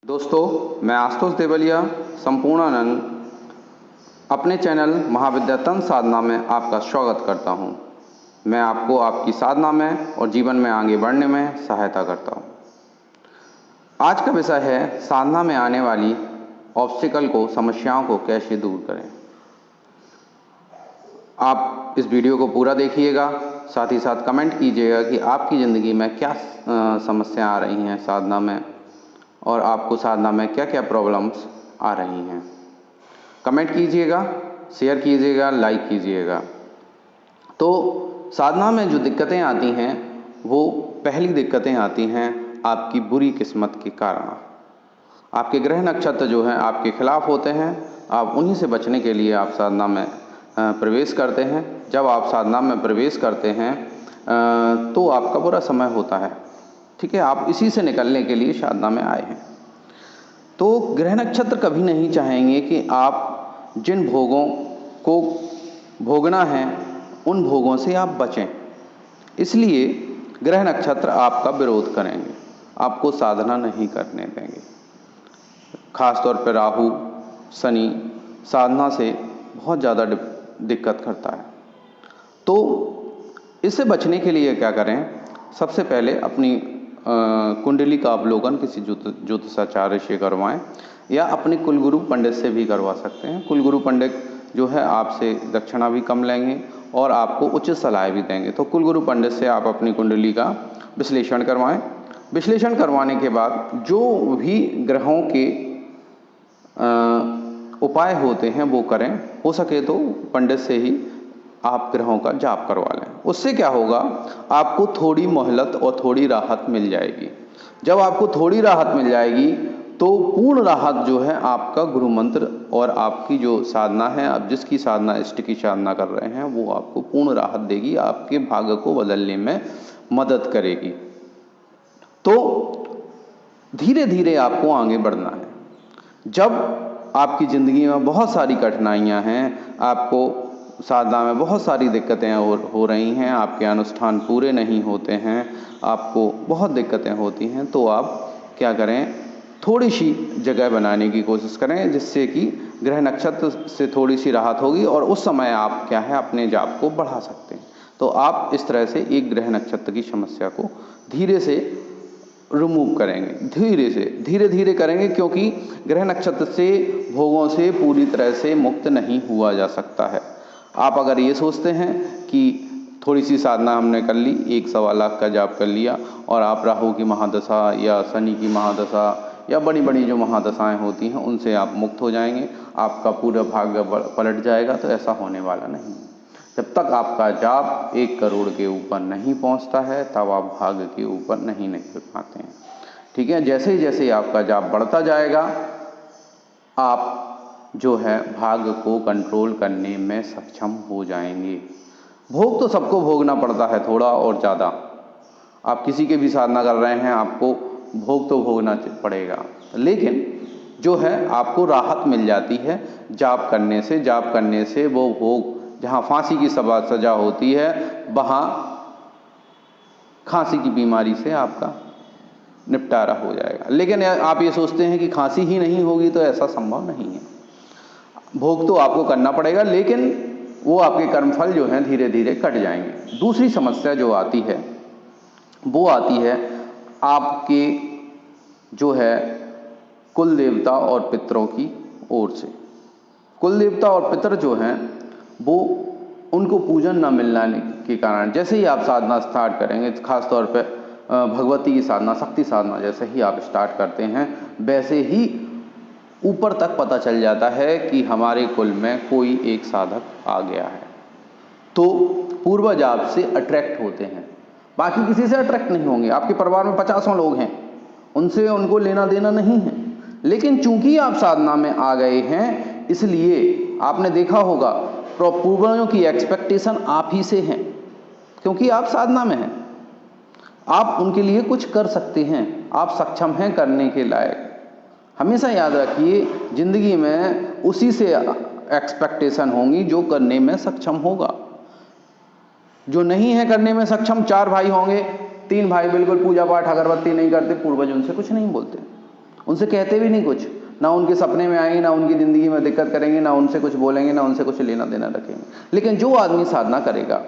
दोस्तों, मैं आशुतोष देवलिया संपूर्णानंद अपने चैनल महाविद्या तंत्र साधना में आपका स्वागत करता हूं। मैं आपको आपकी साधना में और जीवन में आगे बढ़ने में सहायता करता हूं। आज का विषय है साधना में आने वाली ऑब्स्टिकल को, समस्याओं को कैसे दूर करें। आप इस वीडियो को पूरा देखिएगा, साथ ही साथ कमेंट कीजिएगा कि आपकी ज़िंदगी में क्या समस्या आ रही हैं साधना में, और आपको साधना में क्या क्या प्रॉब्लम्स आ रही हैं। कमेंट कीजिएगा, शेयर कीजिएगा, लाइक कीजिएगा। तो साधना में जो दिक्कतें आती हैं, वो पहली दिक्कतें आती हैं आपकी बुरी किस्मत के कारण। आपके ग्रह नक्षत्र जो हैं आपके खिलाफ होते हैं। आप उन्हीं से बचने के लिए आप साधना में प्रवेश करते हैं। जब आप साधना में प्रवेश करते हैं तो आपका बुरा समय होता है, ठीक है। आप इसी से निकलने के लिए साधना में आए हैं। तो ग्रह नक्षत्र कभी नहीं चाहेंगे कि आप जिन भोगों को भोगना है उन भोगों से आप बचें। इसलिए ग्रह नक्षत्र आपका विरोध करेंगे, आपको साधना नहीं करने देंगे। खासतौर पर राहु, शनि साधना से बहुत ज़्यादा दिक्कत करता है। तो इससे बचने के लिए क्या करें? सबसे पहले अपनी कुंडली का अवलोकन किसी ज्योतिषाचार्य से करवाएं, या अपने कुलगुरु पंडित से भी करवा सकते हैं। कुलगुरु पंडित जो है आपसे दक्षिणा भी कम लेंगे और आपको उचित सलाह भी देंगे। तो कुलगुरु पंडित से आप अपनी कुंडली का विश्लेषण करवाएं। विश्लेषण करवाने के बाद जो भी ग्रहों के उपाय होते हैं वो करें। हो सके तो पंडित से ही आप ग्रहों का जाप करवा लें। उससे क्या होगा, आपको थोड़ी मोहलत और थोड़ी राहत मिल जाएगी। जब आपको थोड़ी राहत मिल जाएगी तो पूर्ण राहत जो है आपका गुरु मंत्र और आपकी जो साधना है, आप जिसकी साधना इष्ट की साधना कर रहे हैं, वो आपको पूर्ण राहत देगी, आपके भाग्य को बदलने में मदद करेगी। तो धीरे धीरे आपको आगे बढ़ना है। जब आपकी ज़िंदगी में बहुत सारी कठिनाइयाँ हैं, आपको साधना में बहुत सारी दिक्कतें हो रही हैं, आपके अनुष्ठान पूरे नहीं होते हैं, आपको बहुत दिक्कतें होती हैं, तो आप क्या करें? थोड़ी सी जगह बनाने की कोशिश करें, जिससे कि ग्रह नक्षत्र से थोड़ी सी राहत होगी और उस समय आप क्या है अपने जाप को बढ़ा सकते हैं। तो आप इस तरह से एक ग्रह नक्षत्र की समस्या को धीरे से रिमूव करेंगे, धीरे धीरे करेंगे, क्योंकि ग्रह नक्षत्र से भोगों से पूरी तरह से मुक्त नहीं हुआ जा सकता है। आप अगर ये सोचते हैं कि थोड़ी सी साधना हमने कर ली, 1-1.25 लाख का जाप कर लिया, और आप राहु की महादशा या शनि की महादशा या बड़ी बड़ी जो महादशाएं होती हैं उनसे आप मुक्त हो जाएंगे, आपका पूरा भाग्य पलट जाएगा, तो ऐसा होने वाला नहीं है। जब तक आपका जाप 1 करोड़ के ऊपर नहीं पहुंचता है, तब आप भाग्य के ऊपर नहीं निकल पाते हैं, ठीक है। जैसे जैसे आपका जाप बढ़ता जाएगा, आप जो है भाग्य को कंट्रोल करने में सक्षम हो जाएंगे। भोग तो सबको भोगना पड़ता है, थोड़ा और ज़्यादा। आप किसी के भी साधना कर रहे हैं, आपको भोग तो भोगना पड़ेगा, लेकिन जो है आपको राहत मिल जाती है जाप करने से। जाप करने से वो भोग, जहाँ फांसी की सजा होती है, वहाँ खांसी की बीमारी से आपका निपटारा हो जाएगा। लेकिन आप ये सोचते हैं कि खांसी ही नहीं होगी, तो ऐसा संभव नहीं है। भोग तो आपको करना पड़ेगा, लेकिन वो आपके कर्मफल जो हैं धीरे धीरे कट जाएंगे। दूसरी समस्या जो आती है वो आती है आपके जो है कुल देवता और पितरों की ओर से। कुल देवता और पितर जो हैं वो, उनको पूजन न मिलने के कारण, जैसे ही आप साधना स्टार्ट करेंगे, खासतौर पर भगवती की साधना, शक्ति साधना जैसे ही आप स्टार्ट करते हैं, वैसे ही ऊपर तक पता चल जाता है कि हमारे कुल में कोई एक साधक आ गया है। तो पूर्वज आपसे अट्रैक्ट होते हैं, बाकी किसी से अट्रैक्ट नहीं होंगे। आपके परिवार में 50 लोग हैं, उनसे उनको लेना देना नहीं है, लेकिन चूंकि आप साधना में आ गए हैं, इसलिए आपने देखा होगा पूर्वजों की एक्सपेक्टेशन आप ही से है, क्योंकि आप साधना में हैं। आप उनके लिए कुछ कर सकते हैं, आप सक्षम हैं करने के लायक। हमेशा याद रखिए, जिंदगी में उसी से एक्सपेक्टेशन होंगी जो करने में सक्षम होगा। जो नहीं है करने में सक्षम, 4 भाई होंगे, 3 भाई बिल्कुल पूजा पाठ अगरबत्ती नहीं करते, पूर्वज उनसे कुछ नहीं बोलते, उनसे कहते भी नहीं कुछ, ना उनके सपने में आएंगे, ना उनकी ज़िंदगी में दिक्कत करेंगे, ना उनसे कुछ बोलेंगे, ना उनसे कुछ लेना देना रखेंगे। लेकिन जो आदमी साधना करेगा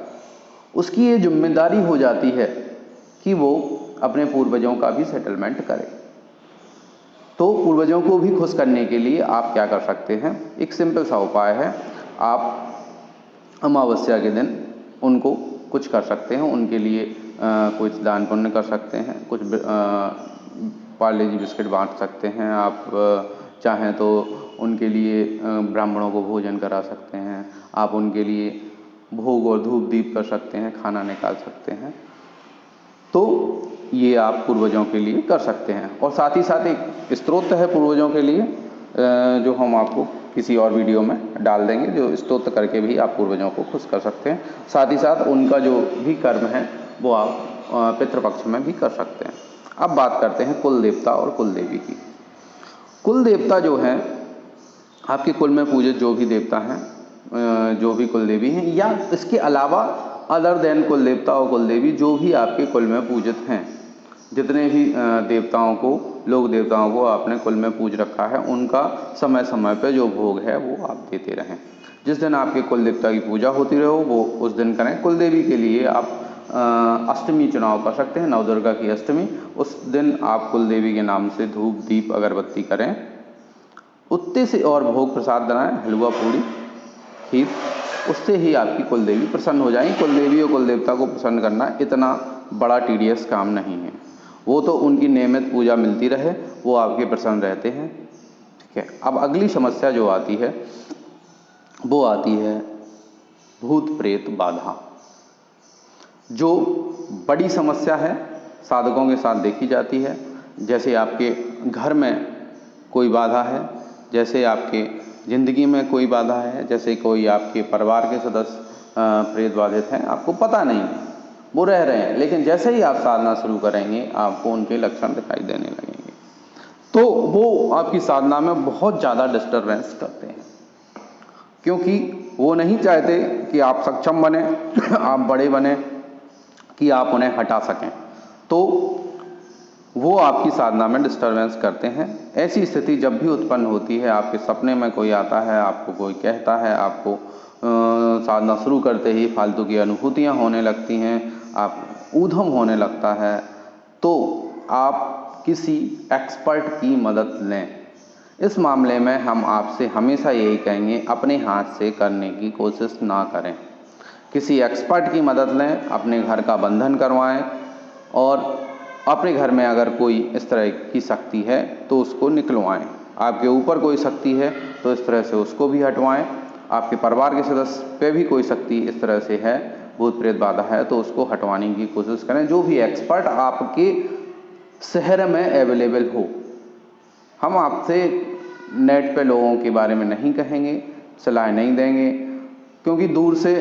उसकी ये जिम्मेदारी हो जाती है कि वो अपने पूर्वजों का भी सेटलमेंट करे। तो पूर्वजों को भी खुश करने के लिए आप क्या कर सकते हैं, एक सिंपल सा उपाय है, आप अमावस्या के दिन उनको कुछ कर सकते हैं, उनके लिए कुछ दान पुण्य कर सकते हैं, कुछ पार्ले जी बिस्किट बांट सकते हैं, आप चाहें तो उनके लिए ब्राह्मणों को भोजन करा सकते हैं, आप उनके लिए भोग और धूप दीप कर सकते हैं, खाना निकाल सकते हैं। तो ये आप पूर्वजों के लिए कर सकते हैं। और साथ ही साथ एक स्तोत्र है पूर्वजों के लिए जो हम आपको किसी और वीडियो में डाल देंगे, जो स्तोत्र करके भी आप पूर्वजों को खुश कर सकते हैं। साथ ही साथ उनका जो भी कर्म है वो आप पितृपक्ष में भी कर सकते हैं। अब बात करते हैं कुल देवता और कुल देवी की। कुल देवता जो हैं, आपके कुल में पूजित जो भी देवता हैं, जो भी कुल देवी हैं, या इसके अलावा अदर देन कुल देवता और कुल देवी जो भी आपके कुल में पूजित हैं, जितने भी देवताओं को, लोक देवताओं को आपने कुल में पूज रखा है, उनका समय समय पे जो भोग है वो आप देते रहें। जिस दिन आपके कुल देवता की पूजा होती रहे वो उस दिन करें। कुल देवी के लिए आप अष्टमी चुनाव कर सकते हैं, नवदुर्गा की अष्टमी, उस दिन आप कुल देवी के नाम से धूप दीप अगरबत्ती करें, उत्ते से और भोग प्रसाद बनाएं, हलवा पूड़ी खीर, उससे ही आपकी कुल देवी प्रसन्न हो जाएंगी। कुल देवी और कुल देवता को प्रसन्न करना इतना बड़ा टीडियस काम नहीं है, वो तो उनकी नियमित पूजा मिलती रहे, वो आपके प्रसन्न रहते हैं। ठीक है, अब अगली समस्या जो आती है वो आती है भूत प्रेत बाधा, जो बड़ी समस्या है, साधकों के साथ देखी जाती है। जैसे आपके घर में कोई बाधा है, जैसे आपके ज़िंदगी में कोई बाधा है, जैसे कोई आपके परिवार के सदस्य प्रेत बाधित हैं, आपको पता नहीं है, वो रह रहे हैं, लेकिन जैसे ही आप साधना शुरू करेंगे आपको उनके लक्षण दिखाई देने लगेंगे, तो वो आपकी साधना में बहुत ज़्यादा डिस्टर्बेंस करते हैं, क्योंकि वो नहीं चाहते कि आप सक्षम बने, आप बड़े बने, कि आप उन्हें हटा सकें, तो वो आपकी साधना में डिस्टर्बेंस करते हैं। ऐसी स्थिति जब भी उत्पन्न होती है, आपके सपने में कोई आता है, आपको कोई कहता है, आपको साधना शुरू करते ही फालतू की अनुभूतियाँ होने लगती हैं, आप ऊधम होने लगता है, तो आप किसी एक्सपर्ट की मदद लें। इस मामले में हम आपसे हमेशा यही कहेंगे, अपने हाथ से करने की कोशिश ना करें, किसी एक्सपर्ट की मदद लें, अपने घर का बंधन करवाएं, और अपने घर में अगर कोई इस तरह की शक्ति है तो उसको निकलवाएं। आपके ऊपर कोई शक्ति है तो इस तरह से उसको भी हटवाएं। आपके परिवार के सदस्य पे भी कोई शक्ति इस तरह से है, भूत प्रेत बाधा है, तो उसको हटवाने की कोशिश करें। जो भी एक्सपर्ट आपके शहर में अवेलेबल हो, हम आपसे नेट पे लोगों के बारे में नहीं कहेंगे, सलाह नहीं देंगे, क्योंकि दूर से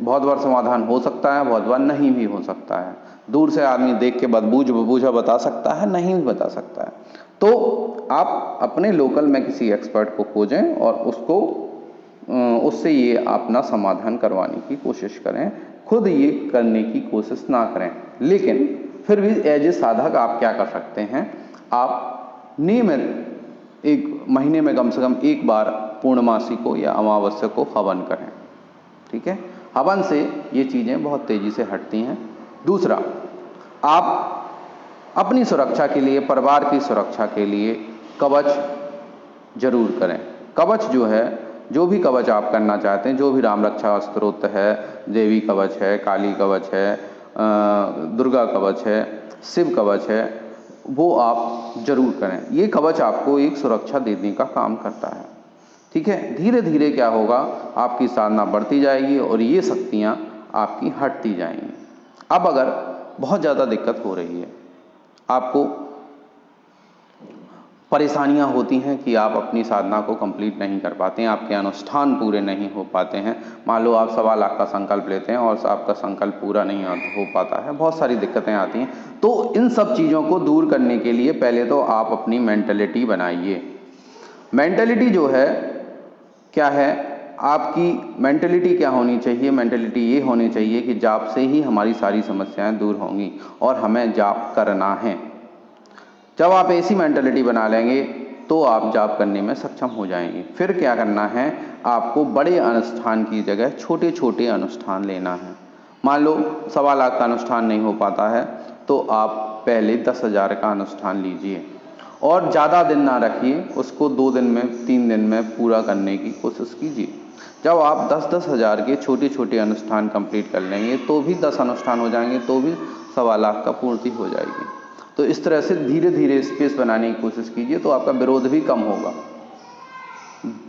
बहुत बार समाधान हो सकता है, बहुत बार नहीं भी हो सकता है। दूर से आदमी देख के बदबूझा बता सकता है, नहीं भी बता सकता है। तो आप अपने लोकल में किसी एक्सपर्ट को खोजें और उससे ये अपना समाधान करवाने की कोशिश करें, खुद ये करने की कोशिश ना करें। लेकिन फिर भी एज ए साधक आप क्या कर सकते हैं, आप नियमित एक महीने में कम से कम एक बार पूर्णमासी को या अमावस्या को हवन करें। ठीक है, हवन से ये चीज़ें बहुत तेज़ी से हटती हैं। दूसरा, आप अपनी सुरक्षा के लिए, परिवार की सुरक्षा के लिए कवच जरूर करें। कवच जो है, जो भी कवच आप करना चाहते हैं, जो भी राम रक्षा स्तोत्र है, देवी कवच है, काली कवच है, दुर्गा कवच है, शिव कवच है, वो आप जरूर करें। ये कवच आपको एक सुरक्षा देने का काम करता है। ठीक है, धीरे धीरे क्या होगा, आपकी साधना बढ़ती जाएगी और ये शक्तियाँ आपकी हटती जाएंगी। अब अगर बहुत ज़्यादा दिक्कत हो रही है, आपको परेशानियां होती हैं कि आप अपनी साधना को कंप्लीट नहीं कर पाते हैं, आपके अनुष्ठान पूरे नहीं हो पाते हैं, मान लो आप 1.25 लाख का संकल्प लेते हैं और आपका संकल्प पूरा नहीं हो पाता है, बहुत सारी दिक्कतें आती हैं, तो इन सब चीज़ों को दूर करने के लिए पहले तो आप अपनी मेंटलिटी बनाइए। मेंटलिटी जो है क्या है, आपकी मेंटलिटी क्या होनी चाहिए, मेंटलिटी ये होनी चाहिए कि जाप से ही हमारी सारी समस्याएं दूर होंगी और हमें जाप करना है। जब आप ऐसी मेंटालिटी बना लेंगे तो आप जाप करने में सक्षम हो जाएंगे। फिर क्या करना है, आपको बड़े अनुष्ठान की जगह छोटे छोटे अनुष्ठान लेना है। मान लो 1.25 लाख का अनुष्ठान नहीं हो पाता है तो आप पहले 10,000 का अनुष्ठान लीजिए और ज़्यादा दिन ना रखिए, उसको 2 दिन में 3 दिन में पूरा करने की कोशिश कीजिए। जब आप 10-10 हज़ार के छोटे छोटे अनुष्ठान कंप्लीट कर लेंगे तो भी 10 अनुष्ठान हो जाएंगे, तो भी 1.25 लाख का पूर्ति हो जाएगी। तो इस तरह से धीरे धीरे स्पेस बनाने की कोशिश कीजिए तो आपका विरोध भी कम होगा।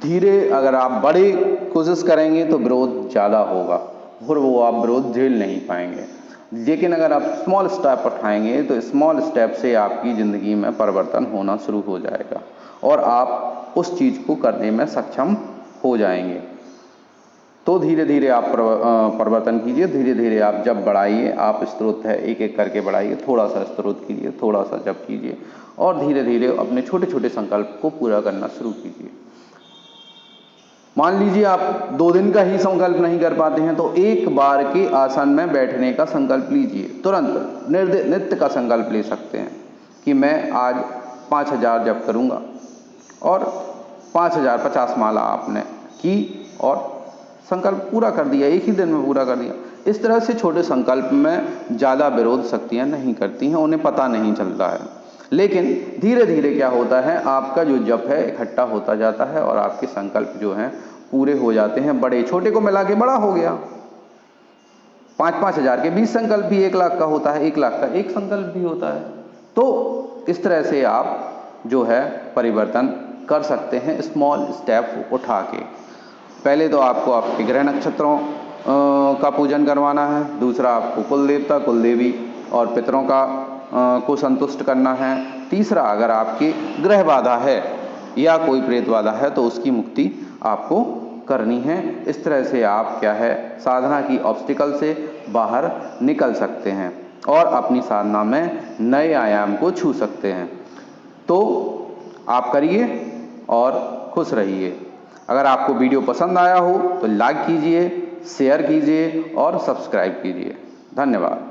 धीरे अगर आप बड़े कोशिश करेंगे तो विरोध ज़्यादा होगा और वो आप विरोध झेल नहीं पाएंगे। लेकिन अगर आप स्मॉल स्टेप उठाएंगे तो स्मॉल स्टेप से आपकी ज़िंदगी में परिवर्तन होना शुरू हो जाएगा और आप उस चीज़ को करने में सक्षम हो जाएंगे। तो धीरे धीरे आप परिवर्तन कीजिए, धीरे धीरे आप जब बढ़ाइए, आप स्त्रोत है एक एक करके बढ़ाइए, थोड़ा सा स्त्रोत कीजिए, थोड़ा सा जप कीजिए और धीरे धीरे अपने छोटे छोटे संकल्प को पूरा करना शुरू कीजिए। मान लीजिए आप 2 दिन का ही संकल्प नहीं कर पाते हैं तो एक बार के आसन में बैठने का संकल्प लीजिए। तुरंत नित्य का संकल्प ले सकते हैं कि मैं आज 5000 जप करूँगा और 5050 माला आपने की और संकल्प पूरा कर दिया, एक ही दिन में पूरा कर दिया। इस तरह से छोटे संकल्प में ज़्यादा विरोध शक्तियाँ नहीं करती हैं, उन्हें पता नहीं चलता है। लेकिन धीरे धीरे क्या होता है, आपका जो जप है इकट्ठा होता जाता है और आपके संकल्प जो हैं पूरे हो जाते हैं। बड़े छोटे को मिला के बड़ा हो गया। 5-5 हज़ार के 20 संकल्प भी 1 लाख का होता है, 1 लाख का एक संकल्प भी होता है। तो इस तरह से आप जो है परिवर्तन कर सकते हैं स्मॉल स्टेप उठा के। पहले तो आपको आपके ग्रह नक्षत्रों का पूजन करवाना है, दूसरा आपको कुल देवता कुल देवी और पितरों का को संतुष्ट करना है, तीसरा अगर आपकी ग्रह बाधा है या कोई प्रेत बाधा है तो उसकी मुक्ति आपको करनी है। इस तरह से आप क्या है साधना की ऑब्स्टिकल से बाहर निकल सकते हैं और अपनी साधना में नए आयाम को छू सकते हैं। तो आप करिए और खुश रहिए। अगर आपको वीडियो पसंद आया हो तो लाइक कीजिए, शेयर कीजिए और सब्सक्राइब कीजिए। धन्यवाद।